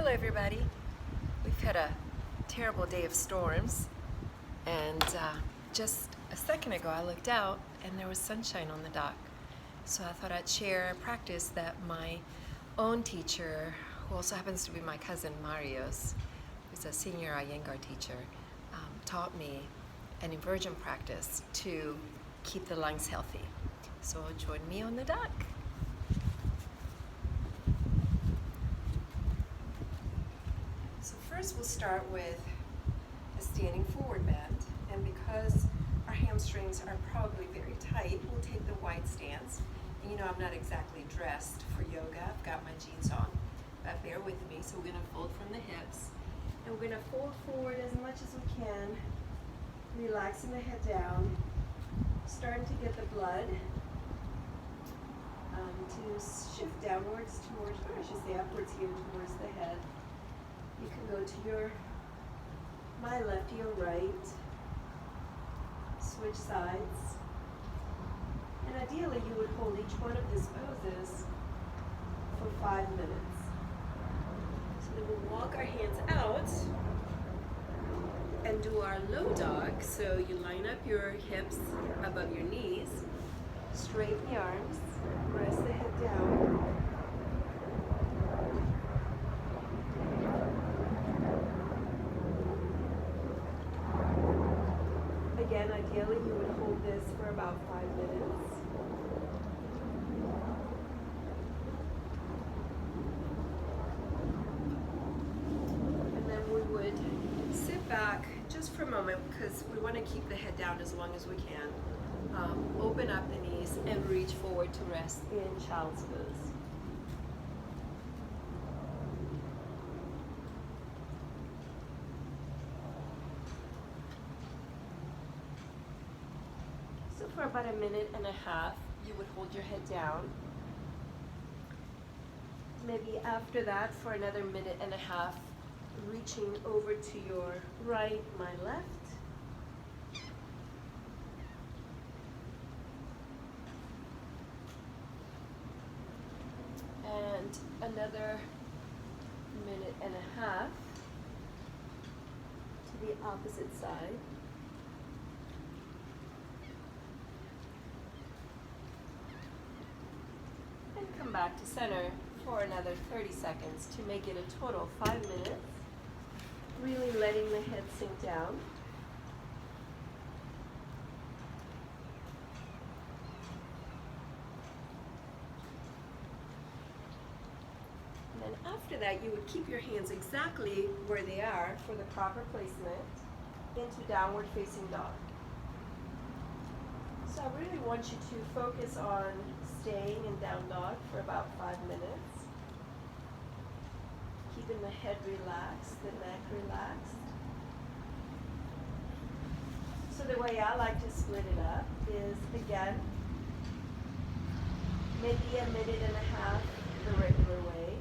Hello everybody. We've had a terrible day of storms and just a second ago I looked out and there was sunshine on the dock. So I thought I'd share a practice that my own teacher, who also happens to be my cousin Mario's, who's a senior Iyengar teacher, taught me an inversion practice to keep the lungs healthy. So join me on the dock. So first we'll start with a standing forward bend, and because our hamstrings are probably very tight, we'll take the wide stance. And you know I'm not exactly dressed for yoga, I've got my jeans on, but bear with me. So we're going to fold from the hips, and we're going to fold forward as much as we can, relaxing the head down, starting to get the blood to shift downwards towards, or I should say upwards here towards the head. You can go to my left, your right, switch sides, and ideally you would hold each one of these poses for 5 minutes. So then we'll walk our hands out and do our low dog. So you line up your hips above your knees, straighten the arms, press the head down. Again, ideally you would hold this for about 5 minutes. And then we would sit back just for a moment because we want to keep the head down as long as we can. Open up the knees and reach forward to rest in child's pose. So for about 1.5 minutes, you would hold your head down. Maybe after that, for another 1.5 minutes, reaching over to your right, my left. And another 1.5 minutes to the opposite side. And come back to center for another 30 seconds to make it a total 5 minutes. Really letting the head sink down. And then after that, you would keep your hands exactly where they are for the proper placement into downward facing dog. So I really want you to focus on staying in down dog for about 5 minutes. Keeping the head relaxed, the neck relaxed. So the way I like to split it up is, again, maybe 1.5 minutes the regular way.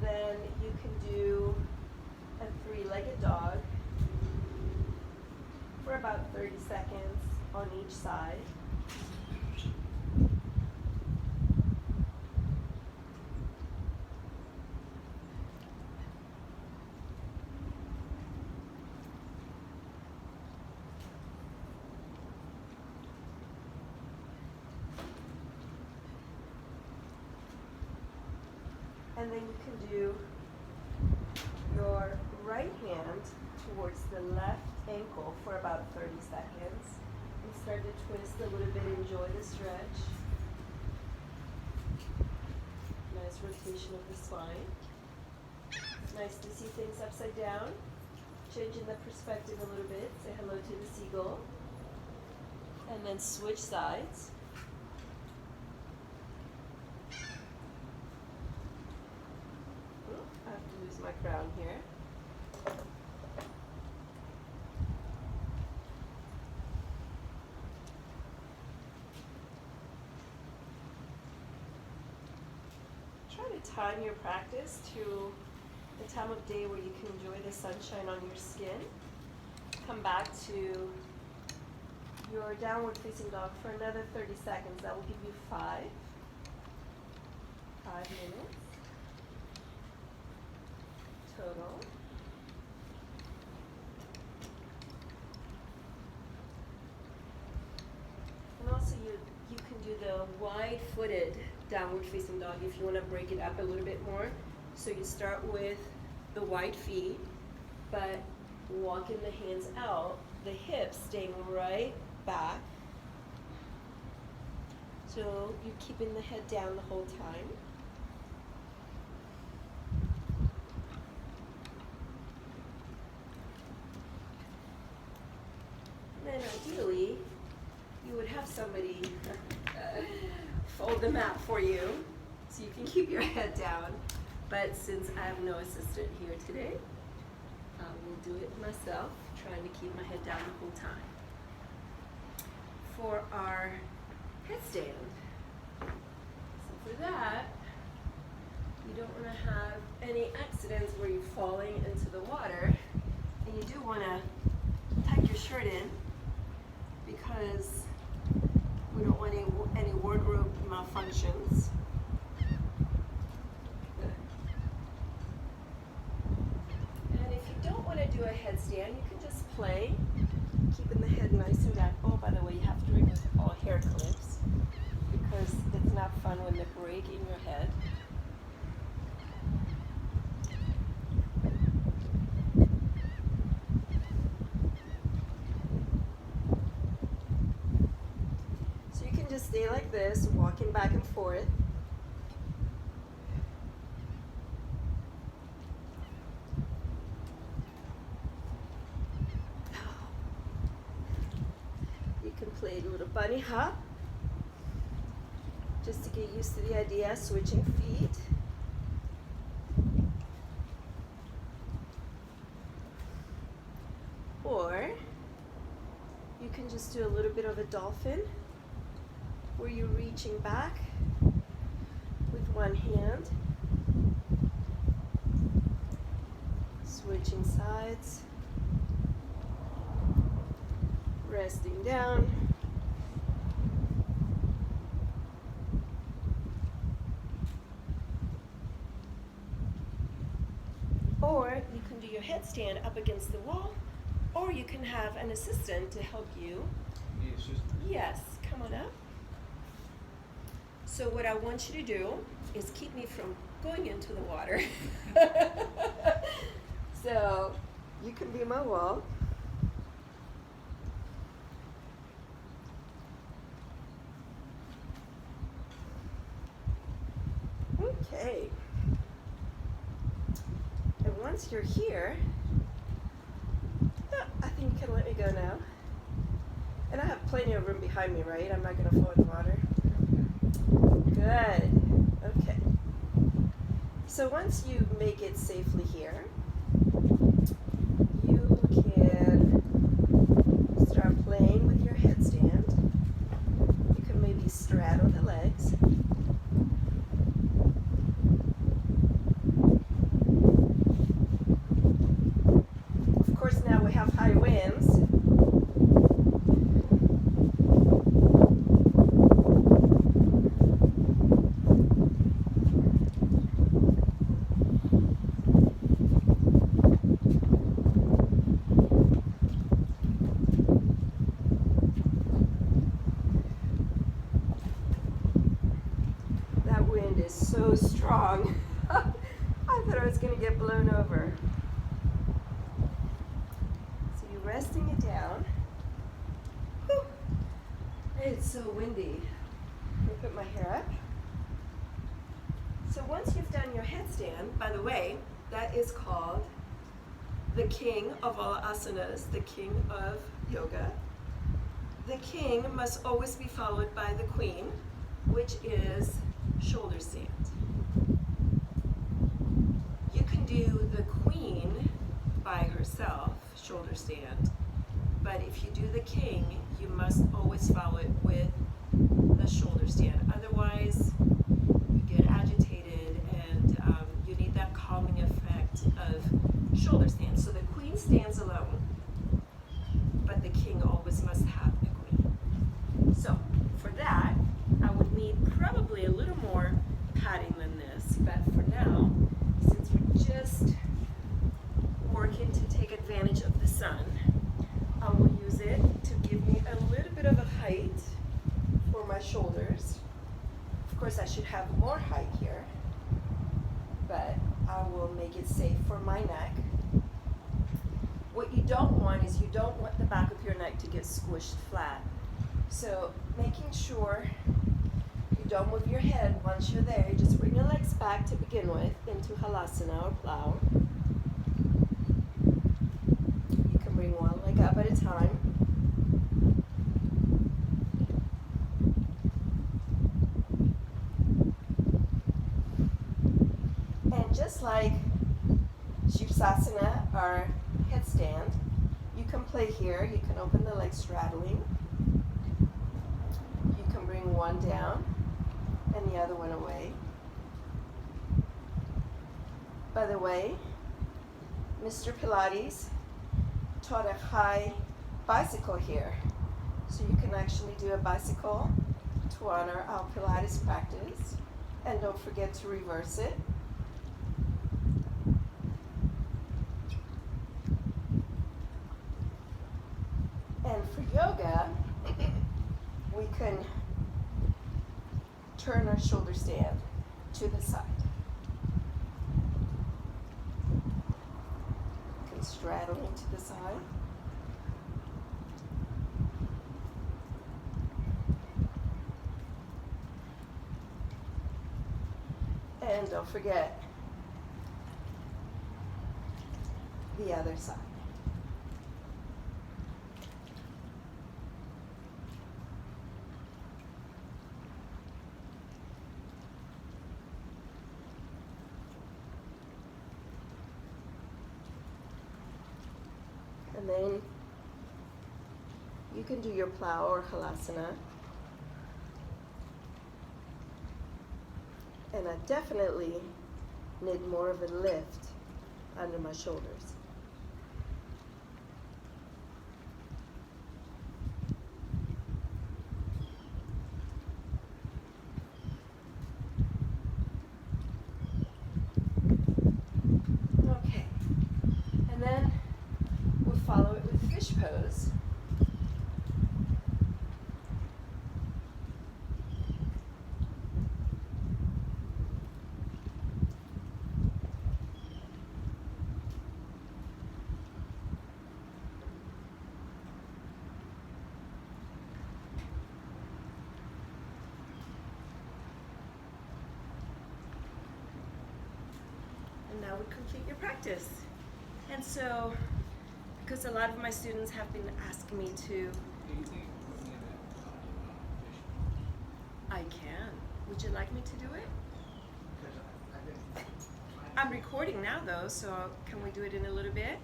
Then you can do a 3-legged dog for about 30 seconds on each side. And then you can do your right hand towards the left ankle for about 30 seconds. And start to twist a little bit, enjoy the stretch. Nice rotation of the spine. Nice to see things upside down. Changing the perspective a little bit. Say hello to the seagull. And then switch sides. I have to lose my crown here. Try to time your practice to the time of day where you can enjoy the sunshine on your skin. Come back to your downward facing dog for another 30 seconds. That will give you 5 minutes. total. And also you can do the wide-footed downward facing dog if you want to break it up a little bit more. So you start with the wide feet, but walking the hands out, the hips staying right back. So you're keeping the head down the whole time. And then ideally, you would have somebody fold the mat for you so you can keep your head down. But since I have no assistant here today, I will do it myself, trying to keep my head down the whole time. For our headstand, so for that, you don't want to have any accidents where you're falling into the water, and you do want to tuck your shirt in because we don't want any wardrobe malfunctions. And if you don't want to do a headstand, you can just play, keeping the head nice and down. Oh, by the way, you have to remove all hair clips because it's not fun when they break in your head. So you can just stay like this, walking back and forth. You can play a little bunny hop, just to get used to the idea of switching feet. Or you can just do a little bit of a dolphin, where you're reaching back with one hand, switching sides, resting down. Or you can do your headstand up against the wall, or you can have an assistant to help you. The assistant? Yes, come on up. So what I want you to do is keep me from going into the water. So you can be my wall. Okay. And once you're here, I think you can let me go now. And I have plenty of room behind me, right? I'm not going to fall in the water. Good. Okay. So once you make it safely here, you can start playing with your headstand. You can maybe straddle the legs. Of course, now we have high winds. That wind is so strong. I thought I was going to get blown over. So you're resting it down. Whew. It's so windy. Let me put my hair up. So once you've done your headstand, by the way, that is called the king of all asanas, the king of yoga. The king must always be followed by the queen, which is shoulder stand. You can do the queen by herself, shoulder stand, but if you do the king, you must always follow it with the shoulder stand. Otherwise, you get agitated and you need that calming effect of shoulder stand. So the queen stands alone, but the king always must have the queen. So for that, I would need probably a little more padding than this, but for now, since we're just plow will make it safe for my neck. What you don't want is you don't want the back of your neck to get squished flat. So making sure you don't move your head once you're there. You just bring your legs back to begin with into halasana or plow. You can bring one leg up at a time. And just like Shivasana or headstand, you can play here. You can open the legs straddling. You can bring one down and the other one away. By the way, Mr. Pilates taught a high bicycle here. So you can actually do a bicycle to honor our Pilates practice. And don't forget to reverse it. And for yoga, we can turn our shoulder stand to the side. You can straddle into the side. And don't forget the other side. And then you can do your plow or halasana. And I definitely need more of a lift under my shoulders. Okay. And then we'll follow it with fish pose. And now we complete your practice. And so, because a lot of my students have been asking me to, I can. Would you like me to do it? I'm recording now though, so can we do it in a little bit?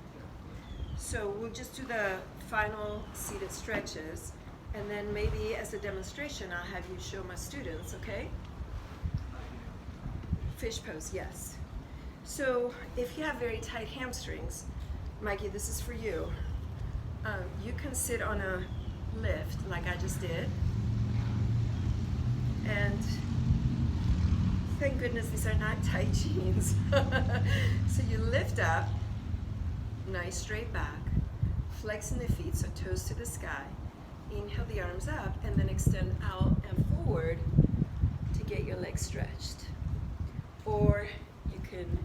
So we'll just do the final seated stretches, and then maybe as a demonstration I'll have you show my students, okay? Fish pose, yes. So if you have very tight hamstrings, Mikey, this is for you. You can sit on a lift like I just did. And thank goodness these are not tight jeans. So you lift up, nice straight back, flexing the feet, so toes to the sky. Inhale the arms up and then extend out and forward to get your legs stretched. Or you can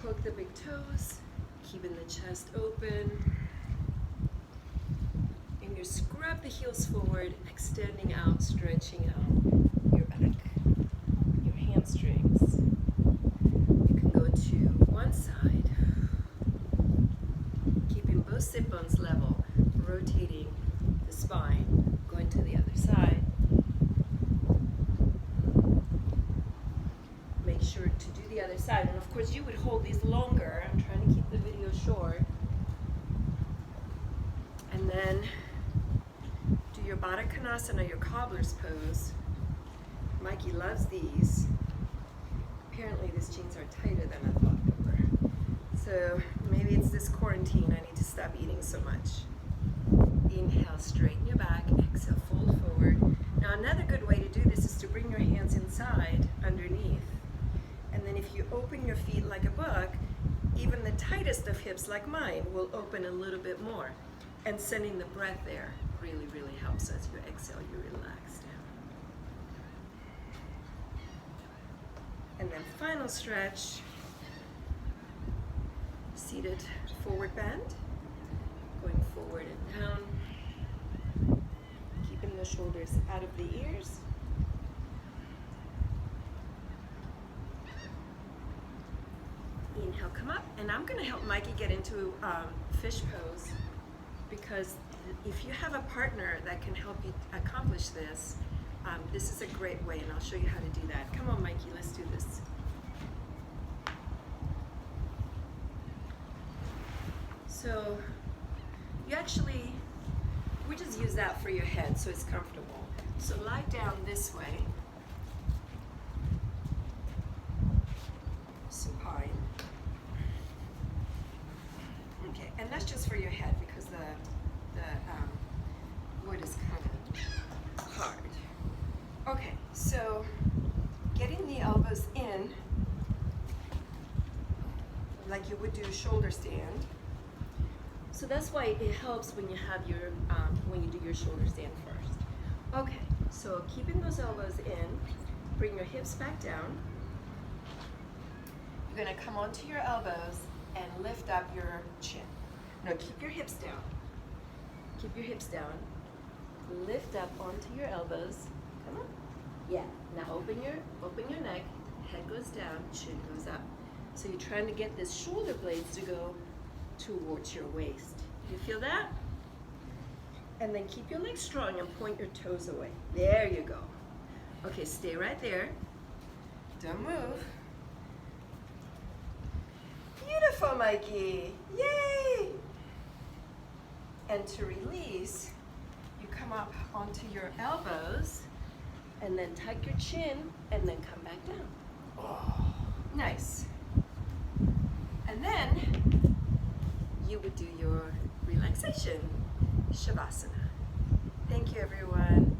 hook the big toes, keeping the chest open. And you scrub the heels forward, extending out, stretching out your back, your hamstrings. You can go to one side, keeping both sit bones level, rotating the spine, going to the other side. Make sure to do the other side, and of course you would hold these longer. I'm trying to keep the video short. And then do your Baddha Konasana, your cobbler's pose. Mikey loves these. Apparently these jeans are tighter than I thought they were. So maybe it's this quarantine, I need to stop eating so much. Inhale, straighten your back, exhale, fold forward. Now another good way to do this is to bring your hands inside, underneath. And then if you open your feet like a book, even the tightest of hips like mine will open a little bit more. And sending the breath there really, really helps as you exhale, you relax down. And then final stretch, seated forward bend, going forward and down, keeping the shoulders out of the ears. Inhale, come up, and I'm going to help Mikey get into fish pose, because if you have a partner that can help you accomplish this, this is a great way, and I'll show you how to do that. Come on, Mikey, let's do this. So we just use that for your head so it's comfortable. So lie down this way, supine. Okay, and that's just for your head because the wood is kind of hard. Okay, so getting the elbows in, like you would do a shoulder stand. So that's why it helps when you have your when you do your shoulder stand first. Okay, so keeping those elbows in, bring your hips back down. You're gonna come onto your elbows and lift up your chin. No, keep your hips down. Keep your hips down. Lift up onto your elbows. Come on. Yeah. Now open your neck. Head goes down. Chin goes up. So you're trying to get this shoulder blades to go towards your waist. You feel that? And then keep your legs strong and point your toes away. There you go. Okay, stay right there. Don't move. Beautiful, Mikey. Yay! And to release, you come up onto your elbows and then tuck your chin and then come back down. Oh, nice. And then you would do your relaxation, Shavasana. Thank you, everyone.